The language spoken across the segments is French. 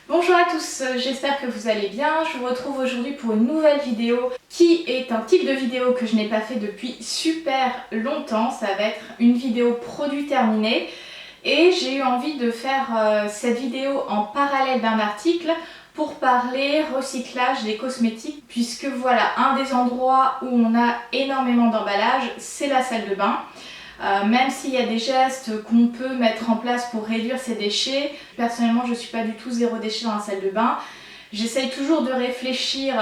Bonjour à tous, j'espère que vous allez bien. Je vous retrouve aujourd'hui pour une nouvelle vidéo qui est un type de vidéo que je n'ai pas fait depuis super longtemps. Ça va être une vidéo produit terminé et j'ai eu envie de faire cette vidéo en parallèle d'un article pour parler recyclage des cosmétiques, puisque voilà, un des endroits où on a énormément d'emballage, c'est la salle de bain. Même s'il y a des gestes qu'on peut mettre en place pour réduire ces déchets, personnellement je ne suis pas du tout zéro déchet dans la salle de bain. J'essaye toujours de réfléchir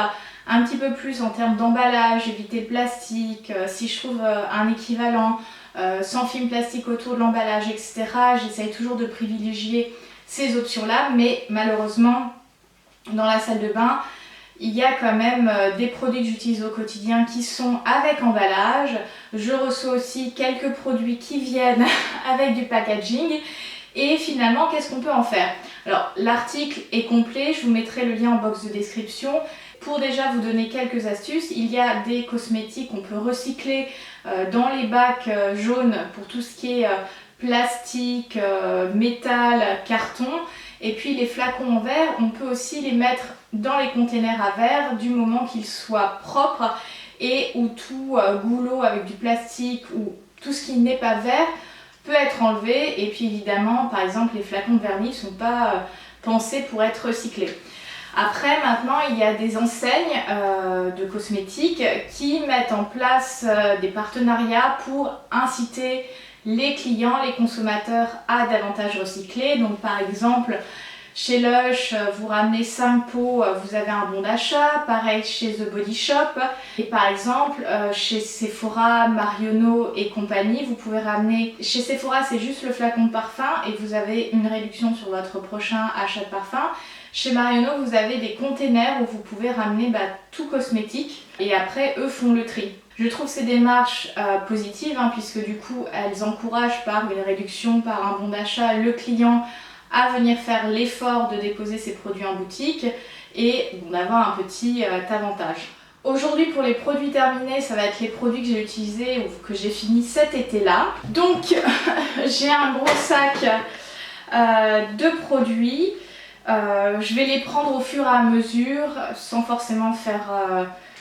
un petit peu plus en termes d'emballage, éviter le plastique, si je trouve un équivalent, sans film plastique autour de l'emballage, etc. J'essaye toujours de privilégier ces options-là, mais malheureusement, dans la salle de bain, il y a quand même des produits que j'utilise au quotidien qui sont avec emballage. Je reçois aussi quelques produits qui viennent avec du packaging. Et finalement, qu'est-ce qu'on peut en faire? Alors, l'article est complet, je vous mettrai le lien en box de description. Pour déjà vous donner quelques astuces, il y a des cosmétiques qu'on peut recycler dans les bacs jaunes pour tout ce qui est plastique, métal, carton. Et puis les flacons en verre, on peut aussi les mettre dans les containers à verre du moment qu'ils soient propres et où tout goulot avec du plastique ou tout ce qui n'est pas verre peut être enlevé. Et puis évidemment, par exemple, les flacons de vernis ne sont pas pensés pour être recyclés. Après, maintenant, il y a des enseignes de cosmétiques qui mettent en place des partenariats pour inciter les clients, les consommateurs à davantage recycler. Donc par exemple, chez Lush, vous ramenez 5 pots, vous avez un bon d'achat. Pareil chez The Body Shop. Et par exemple, chez Sephora, Marionneau et compagnie, vous pouvez ramener... Chez Sephora, c'est juste le flacon de parfum et vous avez une réduction sur votre prochain achat de parfum. Chez Marionneau, vous avez des containers où vous pouvez ramener tout cosmétique et après, eux font le tri. Je trouve ces démarches positives puisque du coup, elles encouragent par une réduction, par un bon d'achat, le client à venir faire l'effort de déposer ses produits en boutique et d'avoir un petit avantage. Aujourd'hui, pour les produits terminés, ça va être les produits que j'ai utilisés ou que j'ai fini cet été-là. Donc, j'ai un gros sac de produits. Je vais les prendre au fur et à mesure sans forcément faire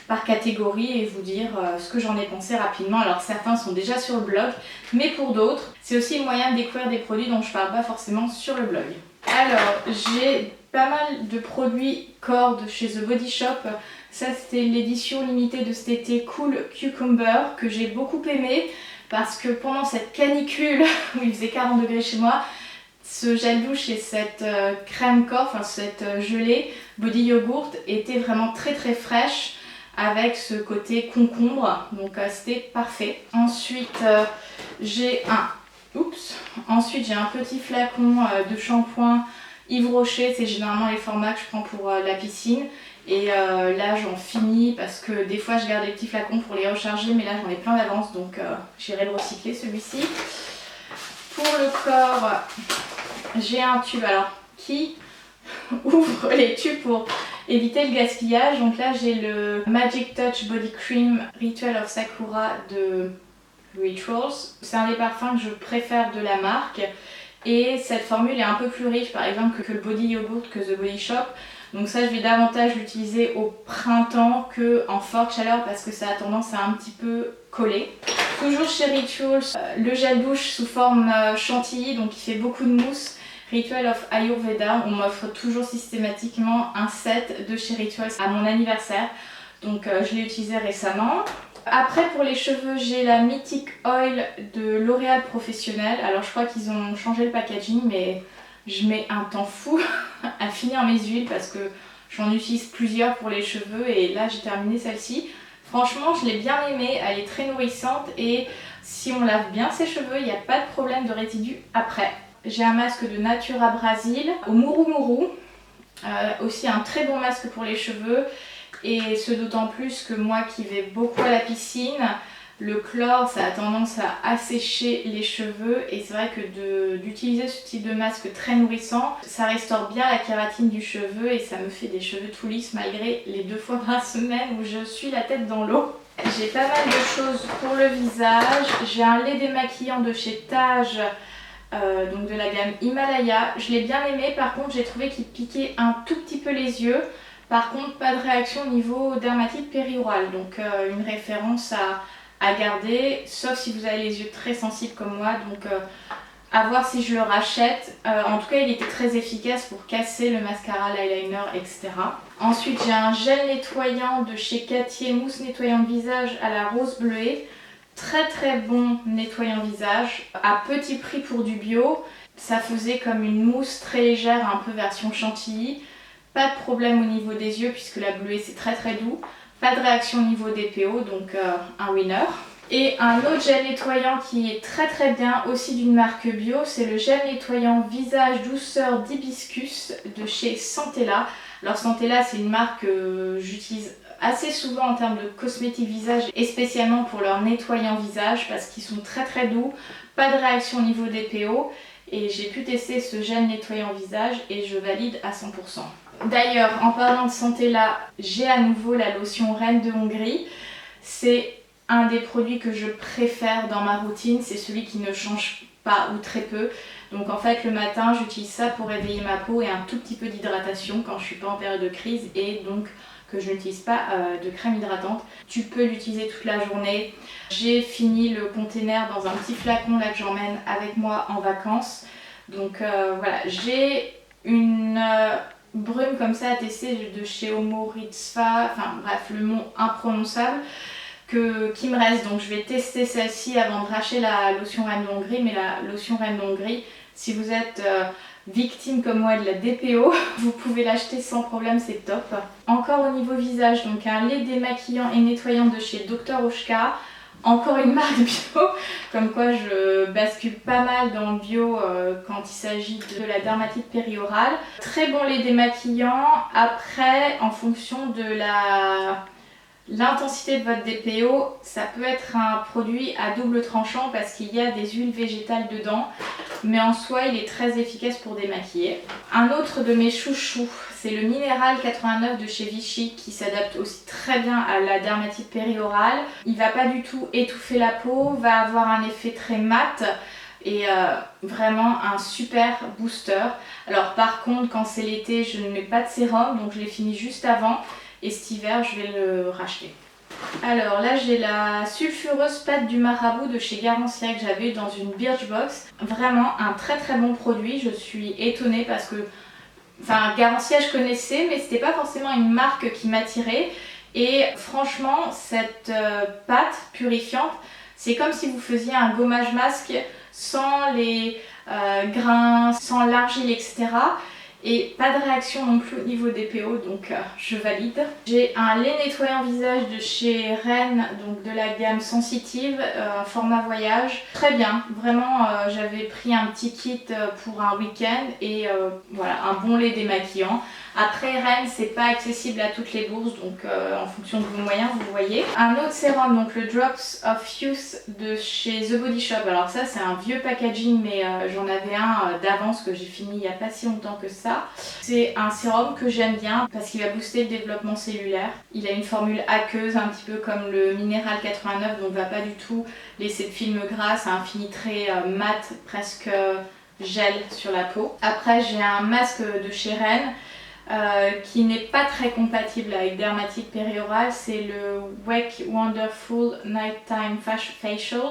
par catégorie et vous dire ce que j'en ai pensé rapidement. Alors certains sont déjà sur le blog, mais pour d'autres, c'est aussi le moyen de découvrir des produits dont je ne parle pas forcément sur le blog. Alors, j'ai pas mal de produits Cord chez The Body Shop. Ça, c'était l'édition limitée de cet été Cool Cucumber que j'ai beaucoup aimé parce que pendant cette canicule où il faisait 40 degrés chez moi, ce gel douche et cette crème corps, enfin cette gelée body yogurt était vraiment très fraîche avec ce côté concombre, donc c'était parfait. Ensuite j'ai un petit flacon de shampoing Yves Rocher, c'est généralement les formats que je prends pour la piscine. Et là j'en finis parce que des fois je garde les petits flacons pour les recharger, mais là j'en ai plein d'avance, donc j'irai le recycler celui-ci. Pour le corps, j'ai un tube qui ouvre les tubes pour éviter le gaspillage. Donc là j'ai le Magic Touch Body Cream Ritual of Sakura de Rituals. C'est un des parfums que je préfère de la marque et cette formule est un peu plus riche par exemple que le Body Yogurt que The Body Shop. Donc ça je vais davantage l'utiliser au printemps qu'en forte chaleur parce que ça a tendance à un petit peu coller. Toujours chez Rituals, le gel douche sous forme chantilly, donc il fait beaucoup de mousse. Ritual of Ayurveda, on m'offre toujours systématiquement un set de chez Rituals à mon anniversaire. Donc je l'ai utilisé récemment. Après pour les cheveux, j'ai la Mythic Oil de L'Oréal Professionnel. Alors je crois qu'ils ont changé le packaging mais je mets un temps fou à finir mes huiles parce que j'en utilise plusieurs pour les cheveux et là j'ai terminé celle-ci. Franchement je l'ai bien aimée, elle est très nourrissante et si on lave bien ses cheveux, il n'y a pas de problème de résidus après. J'ai un masque de Natura Brasil au Muru Muru, aussi un très bon masque pour les cheveux et ce d'autant plus que moi qui vais beaucoup à la piscine, le chlore ça a tendance à assécher les cheveux et c'est vrai que d'utiliser ce type de masque très nourrissant, ça restaure bien la kératine du cheveu et ça me fait des cheveux tout lisses malgré les 2 fois par semaine où je suis la tête dans l'eau. J'ai pas mal de choses pour le visage, j'ai un lait démaquillant de chez Tage donc de la gamme Himalaya. Je l'ai bien aimé, par contre j'ai trouvé qu'il piquait un tout petit peu les yeux. Par contre pas de réaction au niveau dermatite périorale, donc une référence à garder, sauf si vous avez les yeux très sensibles comme moi, donc à voir si je le rachète. En tout cas il était très efficace pour casser le mascara, l'eyeliner, etc. Ensuite j'ai un gel nettoyant de chez Cattier, mousse nettoyant de visage à la rose bleuée. Très bon nettoyant visage, à petit prix pour du bio. Ça faisait comme une mousse très légère, un peu version chantilly. Pas de problème au niveau des yeux puisque la bleuée c'est très doux. Pas de réaction au niveau des PO, donc un winner. Et un autre gel nettoyant qui est très bien, aussi d'une marque bio, c'est le gel nettoyant visage douceur d'hibiscus de chez Santella. Alors Santella c'est une marque que j'utilise assez souvent en termes de cosmétiques visage et spécialement pour leur nettoyant visage parce qu'ils sont très doux, pas de réaction au niveau des PO et j'ai pu tester ce gel nettoyant visage et je valide à 100%. D'ailleurs en parlant de Santella, j'ai à nouveau la lotion Reine de Hongrie. C'est un des produits que je préfère dans ma routine, c'est celui qui ne change pas ou très peu. Donc en fait le matin j'utilise ça pour éveiller ma peau et un tout petit peu d'hydratation quand je suis pas en période de crise et donc que je n'utilise pas de crème hydratante. Tu peux l'utiliser toute la journée. J'ai fini le container dans un petit flacon là que j'emmène avec moi en vacances. Donc voilà, j'ai une brume comme ça à tester de chez Omo Ritzfa, enfin bref le mot imprononçable qui me reste. Donc je vais tester celle-ci avant de racheter la lotion Reine de Hongrie. Mais la lotion Reine de Hongrie, si vous êtes victime comme moi de la DPO, vous pouvez l'acheter sans problème, c'est top. Encore au niveau visage, donc un lait démaquillant et nettoyant de chez Dr Oshka. Encore une marque bio, comme quoi je bascule pas mal dans le bio quand il s'agit de la dermatite périorale. Très bon lait démaquillant. Après, en fonction de l'intensité de votre DPO, ça peut être un produit à double tranchant parce qu'il y a des huiles végétales dedans, mais en soi il est très efficace pour démaquiller. Un autre de mes chouchous, c'est le Minéral 89 de chez Vichy qui s'adapte aussi très bien à la dermatite périorale. Il va pas du tout étouffer la peau, va avoir un effet très mat et vraiment un super booster. Alors par contre quand c'est l'été je ne mets pas de sérum, donc je l'ai fini juste avant. Et cet hiver, je vais le racheter. Alors là, j'ai la sulfureuse pâte du marabout de chez Garancia que j'avais eu dans une Birchbox. Vraiment un très bon produit. Je suis étonnée parce que... Enfin, Garancia, je connaissais, mais c'était pas forcément une marque qui m'attirait. Et franchement, cette pâte purifiante, c'est comme si vous faisiez un gommage masque sans les grains, sans l'argile, etc. Et pas de réaction non plus au niveau des PO, donc je valide. J'ai un lait nettoyant visage de chez Rennes, donc de la gamme sensitive, format voyage. Très bien, vraiment j'avais pris un petit kit pour un week-end et voilà, un bon lait démaquillant. Après Rennes, c'est pas accessible à toutes les bourses, donc en fonction de vos moyens, vous voyez. Un autre sérum, donc le Drops of Youth de chez The Body Shop. Alors ça, c'est un vieux packaging, mais j'en avais un d'avance que j'ai fini il n'y a pas si longtemps que ça. C'est un sérum que j'aime bien parce qu'il va booster le développement cellulaire. Il a une formule aqueuse, un petit peu comme le Minéral 89, donc va pas du tout laisser de film gras. C'est un fini très mat, presque gel sur la peau. Après, j'ai un masque de chez Rennes. Qui n'est pas très compatible avec dermatite périorale, c'est le Wake Wonderful Nighttime Facial.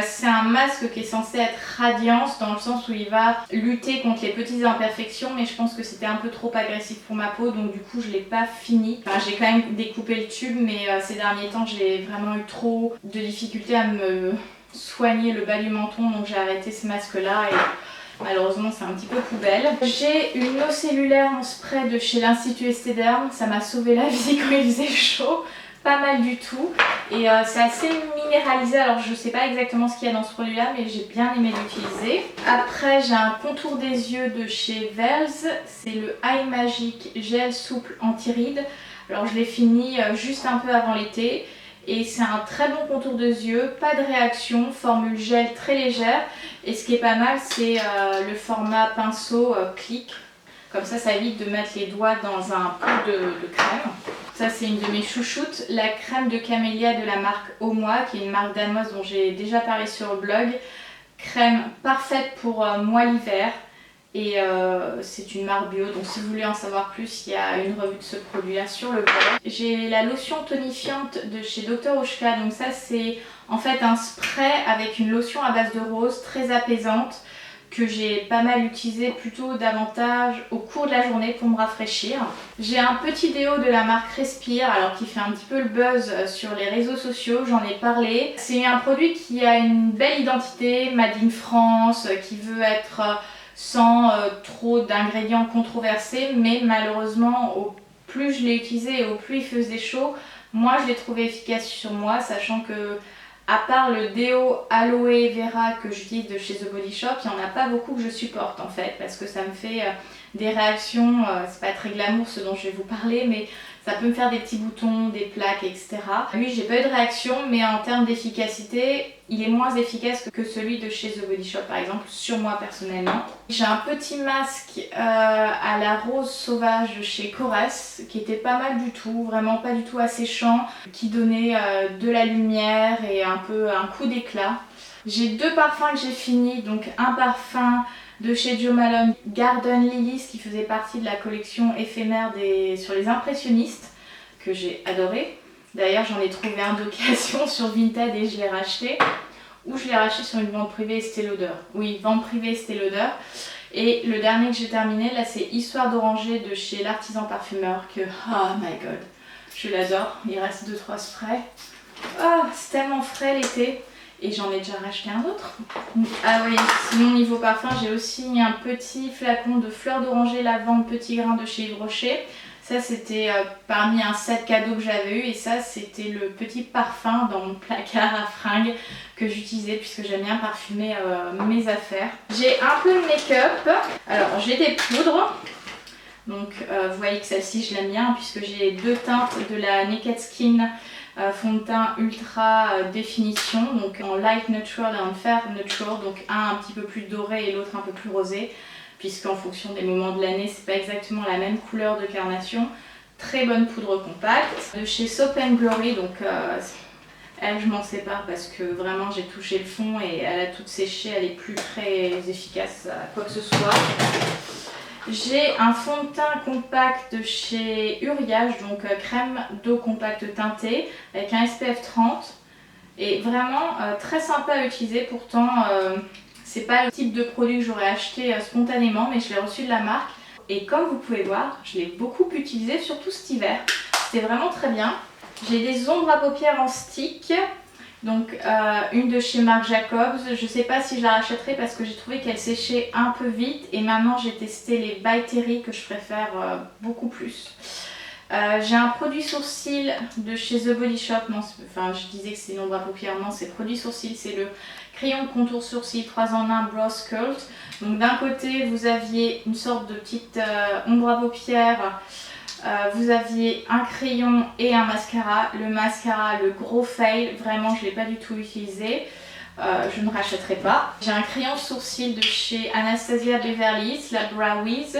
C'est un masque qui est censé être radiant dans le sens où il va lutter contre les petites imperfections, mais je pense que c'était un peu trop agressif pour ma peau, donc du coup je l'ai pas fini. Enfin, j'ai quand même découpé le tube, mais ces derniers temps j'ai vraiment eu trop de difficultés à me soigner le bas du menton, donc j'ai arrêté ce masque là et malheureusement c'est un petit peu poubelle. J'ai une eau cellulaire en spray de chez l'Institut Estéderm, ça m'a sauvé la vie quand il faisait chaud, pas mal du tout. Et c'est assez minéralisé, alors je sais pas exactement ce qu'il y a dans ce produit là, mais j'ai bien aimé l'utiliser. Après j'ai un contour des yeux de chez Wells, c'est le Eye Magic Gel Souple Anti-rides. Alors je l'ai fini juste un peu avant l'été. Et c'est un très bon contour de yeux, pas de réaction, formule gel très légère. Et ce qui est pas mal, c'est le format pinceau clic. Comme ça évite de mettre les doigts dans un pot de crème. Ça, c'est une de mes chouchoutes, la crème de camélia de la marque Au Moi, qui est une marque danoise dont j'ai déjà parlé sur le blog. Crème parfaite pour moi l'hiver. Et c'est une marque bio, donc si vous voulez en savoir plus, il y a une revue de ce produit là sur le blog. J'ai la lotion tonifiante de chez Dr. Ushka, donc ça c'est en fait un spray avec une lotion à base de rose très apaisante que j'ai pas mal utilisé plutôt davantage au cours de la journée pour me rafraîchir. J'ai un petit déo de la marque Respire, alors qui fait un petit peu le buzz sur les réseaux sociaux, j'en ai parlé. C'est un produit qui a une belle identité, Made in France, qui veut être sans trop d'ingrédients controversés, mais malheureusement au plus je l'ai utilisé et au plus il faisait chaud, moi je l'ai trouvé efficace sur moi, sachant que à part le déo aloe vera que j'utilise de chez The Body Shop, il n'y en a pas beaucoup que je supporte en fait, parce que ça me fait des réactions, c'est pas très glamour ce dont je vais vous parler, mais ça peut me faire des petits boutons, des plaques, etc. Lui, j'ai pas eu de réaction, mais en termes d'efficacité, il est moins efficace que celui de chez The Body Shop par exemple, sur moi personnellement. J'ai un petit masque à la rose sauvage de chez Corès, qui était pas mal du tout, vraiment pas du tout asséchant, qui donnait de la lumière et un peu un coup d'éclat. J'ai deux parfums que j'ai fini, donc un parfum de chez Jo Malone, Garden Lilies, qui faisait partie de la collection éphémère sur les impressionnistes, que j'ai adoré. D'ailleurs j'en ai trouvé un d'occasion sur Vinted et je l'ai racheté. Ou je l'ai racheté sur une vente privée Estée Lauder. Oui, vente privée Estée Lauder. Et le dernier que j'ai terminé, là c'est Histoire d'Oranger de chez l'Artisan Parfumeur, que oh my god, je l'adore. Il reste 2-3 sprays. Oh, c'est tellement frais l'été. Et j'en ai déjà racheté un autre. Ah oui, sinon niveau parfum, j'ai aussi un petit flacon de fleurs d'oranger lavande petit grain de chez Yves Rocher. Ça c'était parmi un set cadeau que j'avais eu, et ça c'était le petit parfum dans mon placard à fringues que j'utilisais puisque j'aime bien parfumer mes affaires. J'ai un peu de make-up. Alors j'ai des poudres. Donc vous voyez que celle-ci je l'aime bien puisque j'ai deux teintes de la Naked Skin fond de teint ultra définition, donc en light neutral et en fair neutral, donc un petit peu plus doré et l'autre un peu plus rosé, puisqu'en fonction des moments de l'année c'est pas exactement la même couleur de carnation. Très bonne poudre compacte de chez Soap & Glory, donc elle je m'en sépare parce que vraiment j'ai touché le fond et elle a toute séché, elle est plus très efficace à quoi que ce soit. J'ai un fond de teint compact de chez Uriage, donc crème d'eau compacte teintée avec un SPF 30 et vraiment très sympa à utiliser. Pourtant c'est pas le type de produit que j'aurais acheté spontanément, mais je l'ai reçu de la marque et comme vous pouvez voir je l'ai beaucoup utilisé, surtout cet hiver. C'était vraiment très bien. J'ai des ombres à paupières en stick. Donc une de chez Marc Jacobs, je sais pas si je la rachèterai parce que j'ai trouvé qu'elle séchait un peu vite et maintenant j'ai testé les By Terry que je préfère beaucoup plus. J'ai un produit sourcil de chez The Body Shop, non, enfin je disais que c'est une ombre à paupières, non c'est produit sourcil, c'est le crayon de contour sourcil 3 en 1 Brow Sculpt. Donc d'un côté vous aviez une sorte de petite ombre à paupières. Vous aviez un crayon et un mascara. Le mascara, le gros fail, vraiment je ne l'ai pas du tout utilisé. Je ne rachèterai pas. J'ai un crayon sourcil de chez Anastasia Beverly Hills, la Brow Wiz,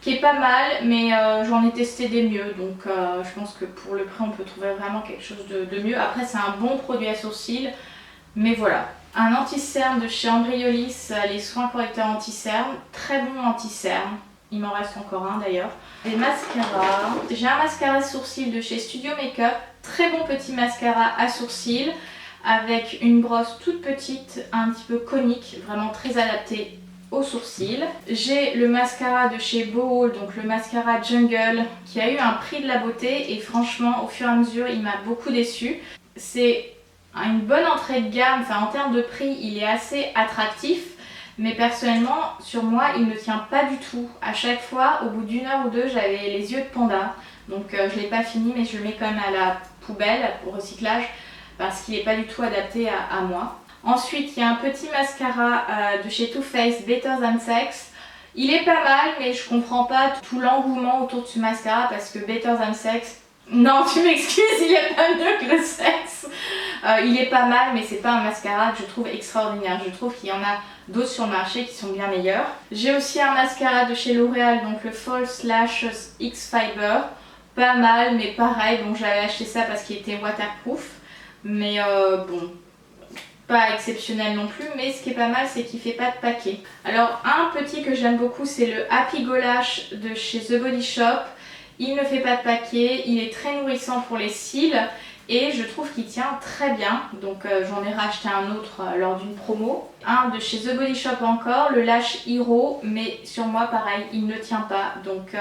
qui est pas mal, mais j'en ai testé des mieux. Donc je pense que pour le prix on peut trouver vraiment quelque chose de mieux. Après c'est un bon produit à sourcils, mais voilà. Un anti-cerne de chez Ambriolis, les soins correcteurs anti-cerne. Très bon anti-cerne. Il m'en reste encore un d'ailleurs. Des mascaras. J'ai un mascara sourcil de chez Studio Makeup. Très bon petit mascara à sourcils avec une brosse toute petite, un petit peu conique, vraiment très adaptée aux sourcils. J'ai le mascara de chez Bowl, donc le mascara Jungle, qui a eu un prix de la beauté et franchement au fur et à mesure il m'a beaucoup déçue. C'est une bonne entrée de gamme, enfin en termes de prix il est assez attractif. Mais personnellement, sur moi, il ne tient pas du tout. À chaque fois, au bout d'une heure ou deux, j'avais les yeux de panda. Donc je ne l'ai pas fini, mais je le mets quand même à la poubelle, au recyclage, parce qu'il n'est pas du tout adapté à moi. Ensuite, il y a un petit mascara de chez Too Faced, Better Than Sex. Il est pas mal, mais je comprends pas tout l'engouement autour de ce mascara, parce que Better Than Sex... Non, tu m'excuses, il est pas mieux que le sexe. Il est pas mal, mais c'est pas un mascara que je trouve extraordinaire. Je trouve qu'il y en a d'autres sur le marché qui sont bien meilleurs. J'ai aussi un mascara de chez L'Oréal, donc le False Lashes X Fiber. Pas mal, mais pareil, bon j'avais acheté ça parce qu'il était waterproof. Mais bon, pas exceptionnel non plus, mais ce qui est pas mal c'est qu'il fait pas de paquet. Alors un petit que j'aime beaucoup c'est le Happy Go Lash de chez The Body Shop. Il ne fait pas de paquet, il est très nourrissant pour les cils et je trouve qu'il tient très bien. Donc j'en ai racheté un autre lors d'une promo. Un de chez The Body Shop encore, le Lash Hero, mais sur moi pareil il ne tient pas. Donc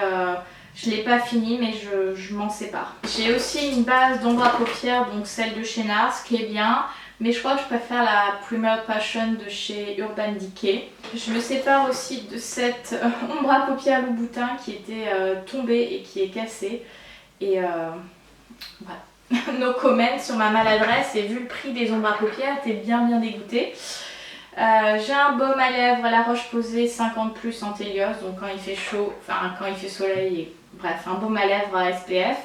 je ne l'ai pas fini mais je m'en sépare. J'ai aussi une base d'ombre à paupières, donc celle de chez NARS qui est bien. Mais je crois que je préfère la Primer Passion de chez Urban Decay. Je me sépare aussi de cette ombre à paupières Louboutin qui était tombée et qui est cassée. Et voilà. No comment sur ma maladresse, et vu le prix des ombres à paupières, t'es bien dégoûtée. J'ai un baume à lèvres à la Roche-Posay 50+ en Télios, donc quand il fait chaud, enfin quand il fait soleil, et, bref, un baume à lèvres à SPF.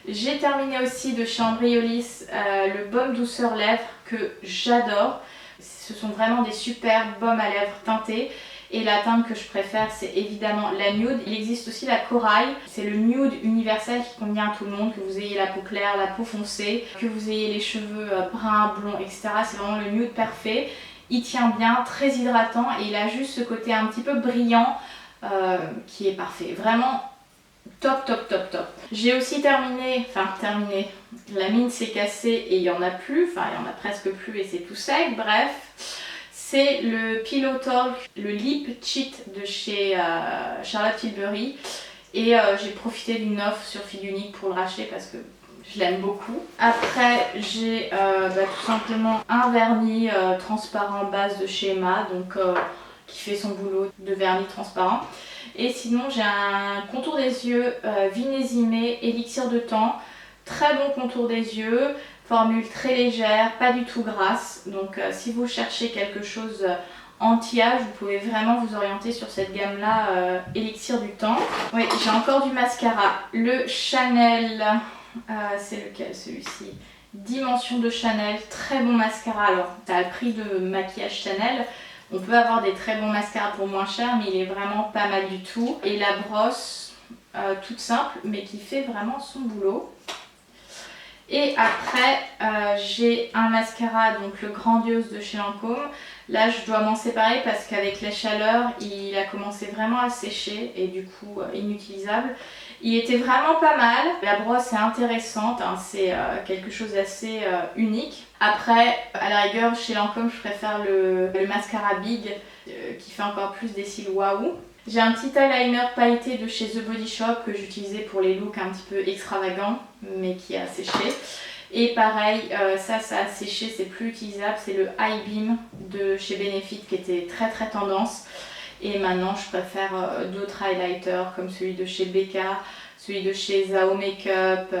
J'ai terminé aussi de chez Embryolisse le baume douceur lèvres que j'adore. Ce sont vraiment des super baumes à lèvres teintés. Et la teinte que je préfère c'est évidemment la nude. Il existe aussi la corail, c'est le nude universel qui convient à tout le monde, que vous ayez la peau claire, la peau foncée, que vous ayez les cheveux bruns, blonds, etc. C'est vraiment le nude parfait. Il tient bien, très hydratant et il a juste ce côté un petit peu brillant qui est parfait. Vraiment top. J'ai aussi terminé, la mine s'est cassée et il n'y en a plus, enfin il n'y en a presque plus et c'est tout sec, bref. C'est le Pillow Talk, le Lip Cheat de chez Charlotte Tilbury. Et j'ai profité d'une offre sur Fil Unique pour le racheter parce que je l'aime beaucoup. Après j'ai tout simplement un vernis transparent base de chez Emma, donc qui fait son boulot de vernis transparent. Et sinon j'ai un contour des yeux Vinésimé Élixir de temps, très bon contour des yeux, formule très légère, pas du tout grasse. Donc si vous cherchez quelque chose anti-âge, vous pouvez vraiment vous orienter sur cette gamme là, Élixir du temps. Oui, j'ai encore du mascara, le Chanel, c'est lequel celui-ci? Dimension de Chanel, très bon mascara. Alors t'as le prix de maquillage Chanel. On peut avoir des très bons mascaras pour moins cher, mais il est vraiment pas mal du tout. Et la brosse, toute simple, mais qui fait vraiment son boulot. Et après, j'ai un mascara, donc le Grandiose de chez Lancôme. Là, je dois m'en séparer parce qu'avec la chaleur, il a commencé vraiment à sécher et du coup, inutilisable. Il était vraiment pas mal. La brosse est intéressante, hein, c'est quelque chose d'assez unique. Après, à la rigueur, chez Lancôme, je préfère le mascara Big qui fait encore plus des cils waouh. J'ai un petit eyeliner pailleté de chez The Body Shop que j'utilisais pour les looks un petit peu extravagants, mais qui a séché. Et pareil, ça a séché, c'est plus utilisable, c'est le High Beam de chez Benefit qui était très tendance. Et maintenant je préfère d'autres highlighters comme celui de chez Becca, celui de chez Zao Makeup.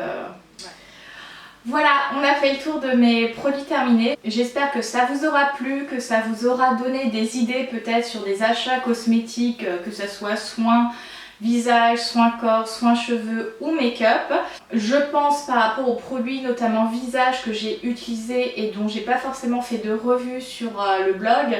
Voilà, on a fait le tour de mes produits terminés. J'espère que ça vous aura plu, que ça vous aura donné des idées peut-être sur des achats cosmétiques, que ce soit soins visage, soins corps, soins cheveux ou make-up. Je pense par rapport aux produits notamment visage que j'ai utilisés et dont j'ai pas forcément fait de revue sur le blog.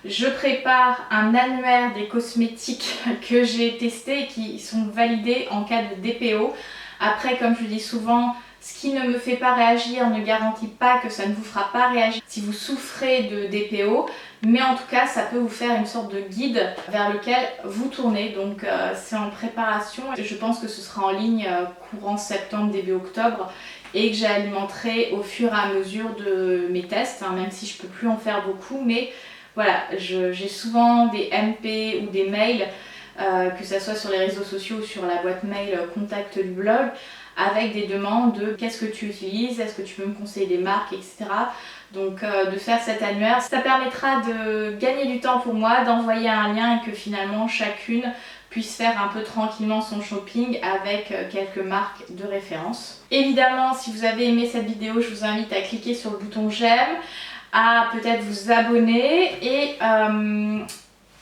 Je prépare un annuaire des cosmétiques que j'ai testés et qui sont validés en cas de DPO. Après, comme je dis souvent, ce qui ne me fait pas réagir ne garantit pas que ça ne vous fera pas réagir si vous souffrez de DPO, mais en tout cas ça peut vous faire une sorte de guide vers lequel vous tournez. Donc c'est en préparation et je pense que ce sera en ligne courant septembre, début octobre, et que j'alimenterai au fur et à mesure de mes tests, hein, même si je peux plus en faire beaucoup. Mais voilà, j'ai souvent des MP ou des mails, que ce soit sur les réseaux sociaux ou sur la boîte mail contact du blog, avec des demandes de qu'est-ce que tu utilises, est-ce que tu peux me conseiller des marques, etc. Donc de faire cet annuaire, ça permettra de gagner du temps pour moi, d'envoyer un lien et que finalement chacune puisse faire un peu tranquillement son shopping avec quelques marques de référence. Évidemment, si vous avez aimé cette vidéo, je vous invite à cliquer sur le bouton j'aime, à peut-être vous abonner et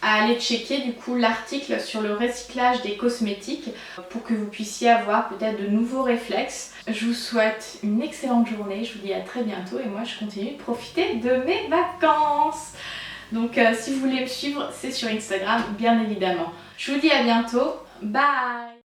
à aller checker du coup l'article sur le recyclage des cosmétiques pour que vous puissiez avoir peut-être de nouveaux réflexes. Je vous souhaite une excellente journée, je vous dis à très bientôt et moi je continue de profiter de mes vacances. Donc si vous voulez me suivre, c'est sur Instagram bien évidemment. Je vous dis à bientôt, bye!